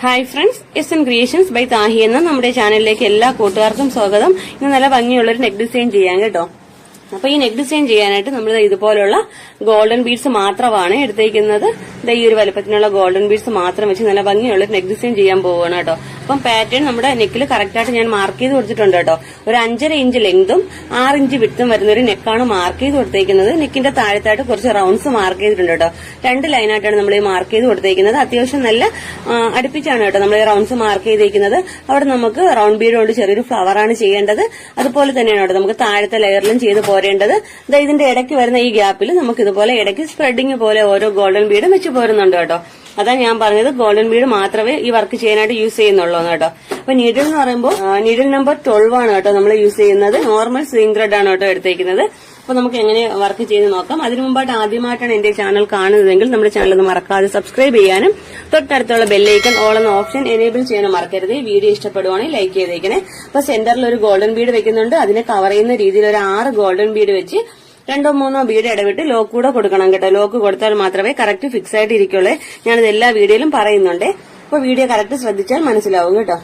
Hi friends, SN creations by Thahi എന്ന നമ്മുടെ ചാനലിലേക്ക് എല്ലാ കൂട്ടുകാർക്കും സ്വാഗതം. ഇന്ന് നല്ല ഭംഗിയുള്ളൊരു നെക്ക് ഡിസൈൻ ചെയ്യാൻ കേട്ടോ. അപ്പൊ ഈ നെക്ക് ഡിസൈൻ ചെയ്യാനായിട്ട് നമ്മൾ ഇതുപോലുള്ള ഗോൾഡൻ ബീഡ്സ് മാത്രമാണ് എടുത്തേക്കുന്നത്. ഈ ഒരു വലുപ്പത്തിനുള്ള ഗോൾഡൻ ബീഡ്സ് മാത്രം വെച്ച് നല്ല ഭംഗിയുള്ള നെക്ക് ഡിസൈൻ ചെയ്യാൻ പോവുകയാണ് കേട്ടോ. അപ്പം പാറ്റേൺ നമ്മുടെ നെക്കിൽ കറക്റ്റ് ആയിട്ട് ഞാൻ മാർക്ക് ചെയ്ത് കൊടുത്തിട്ടുണ്ട് കേട്ടോ. ഒരു 5.5 ഇഞ്ച് ലെങ്തും 6 ഇഞ്ച് വിഡ്ത്തും വരുന്ന ഒരു നെക്കാണ് മാർക്ക് ചെയ്ത് കൊടുത്തേക്കുന്നത്. നെക്കിന്റെ താഴത്തായിട്ട് കുറച്ച് റൗണ്ട്സ് മാർക്ക് ചെയ്തിട്ടുണ്ട് കേട്ടോ. 2 ലൈനായിട്ടാണ് നമ്മൾ ഈ മാർക്ക് ചെയ്ത് കൊടുത്തേക്കുന്നത്. അത്യാവശ്യം നല്ല അടുപ്പിച്ചാണ് കേട്ടോ നമ്മൾ ഈ റൗണ്ട്സ് മാർക്ക് ചെയ്തേക്കുന്നത്. അവിടെ നമുക്ക് റൗണ്ട് ബീഡ് കൊണ്ട് ചെറിയൊരു ഫ്ലവർ ആണ് ചെയ്യേണ്ടത്. അതുപോലെ തന്നെയാണ് കേട്ടോ നമുക്ക് താഴത്തെ ലെയറിലും ചെയ്ത് പോരേണ്ടത്. ഇതിന്റെ ഇടയ്ക്ക് വരുന്ന ഈ ഗ്യാപ്പിൽ നമുക്ക് ഇതുപോലെ ഇടയ്ക്ക് സ്പ്രെഡിങ് പോലെ ഓരോ ഗോൾഡൻ ബീഡും വെച്ച് പോരുന്നുണ്ട് കേട്ടോ. അതാ ഞാൻ പറഞ്ഞത് ഗോൾഡൻ ബീഡ് മാത്രമേ ഈ വർക്ക് ചെയ്യാനായിട്ട് യൂസ് ചെയ്യുന്നുള്ളൂ കേട്ടോ. അപ്പൊ നീഡിൽ എന്ന് പറയുമ്പോൾ നീഡിൽ നമ്പർ 12 ആണ് കേട്ടോ നമ്മൾ യൂസ് ചെയ്യുന്നത്. നോർമൽ സ്വിംഗ് ത്രെഡ് ആണ് കേട്ടോ എടുത്തേക്കുന്നത്. അപ്പൊ നമുക്ക് എങ്ങനെ വർക്ക് ചെയ്ത് നോക്കാം. അതിനു മുമ്പായിട്ട് ആദ്യമായിട്ടാണ് എന്റെ ചാനൽ കാണുന്നതെങ്കിൽ നമ്മുടെ ചാനൽ ഒന്ന് മറക്കാതെ സബ്സ്ക്രൈബ് ചെയ്യാനും തൊട്ടടുത്തുള്ള ബെല്ലൈക്കൺ ഓൾ എന്ന ഓപ്ഷൻ എനേബിൾ ചെയ്യാനും മറക്കരുത്. വീഡിയോ ഇഷ്ടപ്പെടുവാണെങ്കിൽ ലൈക്ക് ചെയ്തേക്കണേ. അപ്പൊ സെന്ററിൽ ഒരു ഗോൾഡൻ ബീഡ് വെക്കുന്നുണ്ട്. അതിനെ കവർ ചെയ്യുന്ന രീതിയിൽ ഒരു 6 ഗോൾഡൻ ബീഡ് വെച്ച് 2-3 ബീഡ് ഇടവിട്ട് ലോക്ക് കൂടെ കൊടുക്കണം കേട്ടോ. ലോക്ക് കൊടുത്താൽ മാത്രമേ കറക്റ്റ് ഫിക്സ് ആയിട്ട് ഇരിക്കുള്ളൂ. ഞാനിത് എല്ലാ വീഡിയോയിലും പറയുന്നുണ്ട്. അപ്പൊ വീഡിയോ കറക്റ്റ് ശ്രദ്ധിച്ചാൽ മനസ്സിലാവും കേട്ടോ.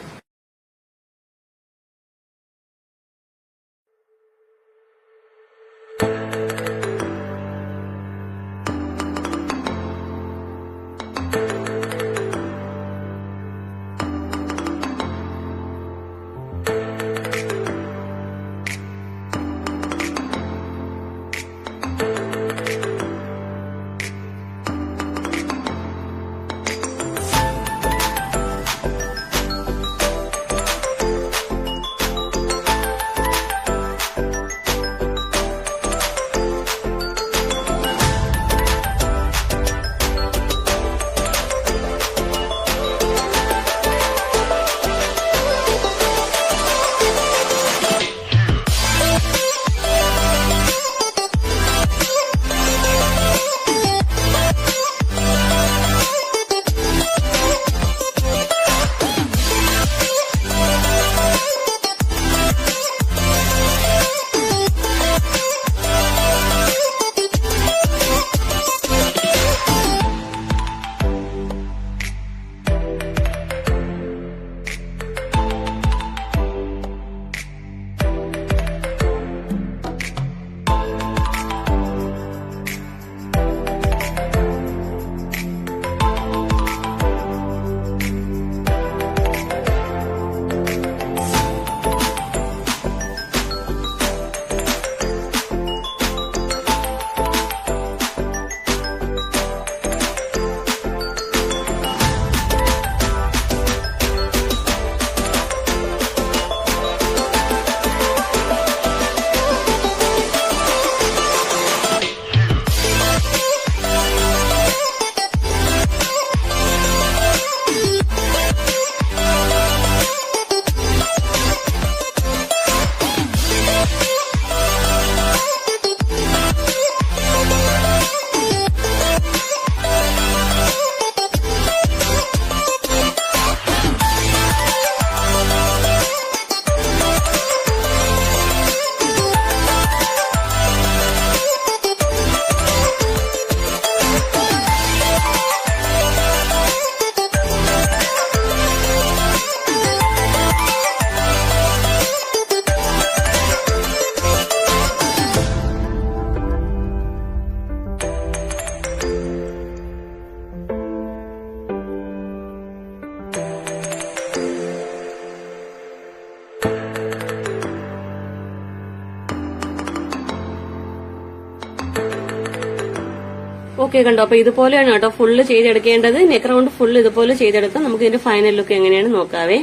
ഓക്കെ കണ്ടോ. അപ്പൊ ഇതുപോലെയാണ് കേട്ടോ ഫുള്ള് ചെയ്തെടുക്കേണ്ടത്. നെക്ക് റൗണ്ട് ഫുള്ള് ഇതുപോലെ ചെയ്തെടുക്കാം. നമുക്ക് ഇതിന്റെ ഫൈനൽ ലുക്ക് എങ്ങനെയാണ് നോക്കാവേ.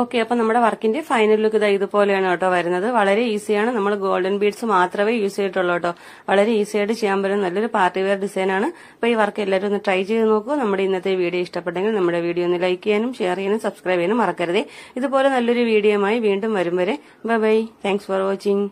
ഓക്കെ, അപ്പൊ നമ്മുടെ വർക്കിന്റെ ഫൈനൽ ലുക്ക് ഇതുപോലെയാണ് കേട്ടോ വരുന്നത്. വളരെ ഈസിയാണ്. നമ്മൾ ഗോൾഡൻ ബീഡ്സ് മാത്രമേ യൂസ് ചെയ്തിട്ടുള്ളൂ കേട്ടോ. വളരെ ഈസി ആയിട്ട് ചെയ്യാൻ പറ്റുന്ന നല്ലൊരു പാർട്ടി വെയർ ഡിസൈൻ ആണ്. അപ്പൊ ഈ വർക്ക് എല്ലാവരും ഒന്ന് ട്രൈ ചെയ്ത് നോക്കൂ. നമ്മുടെ ഇന്നത്തെ വീഡിയോ ഇഷ്ടപ്പെട്ടെങ്കിൽ നമ്മുടെ വീഡിയോ ഒന്ന് ലൈക്ക് ചെയ്യാനും ഷെയർ ചെയ്യാനും സബ്സ്ക്രൈബ് ചെയ്യാനും മറക്കരുതേ. ഇതുപോലെ നല്ലൊരു വീഡിയോയുമായി വീണ്ടും വരും വരെ bye bye. Thanks for watching.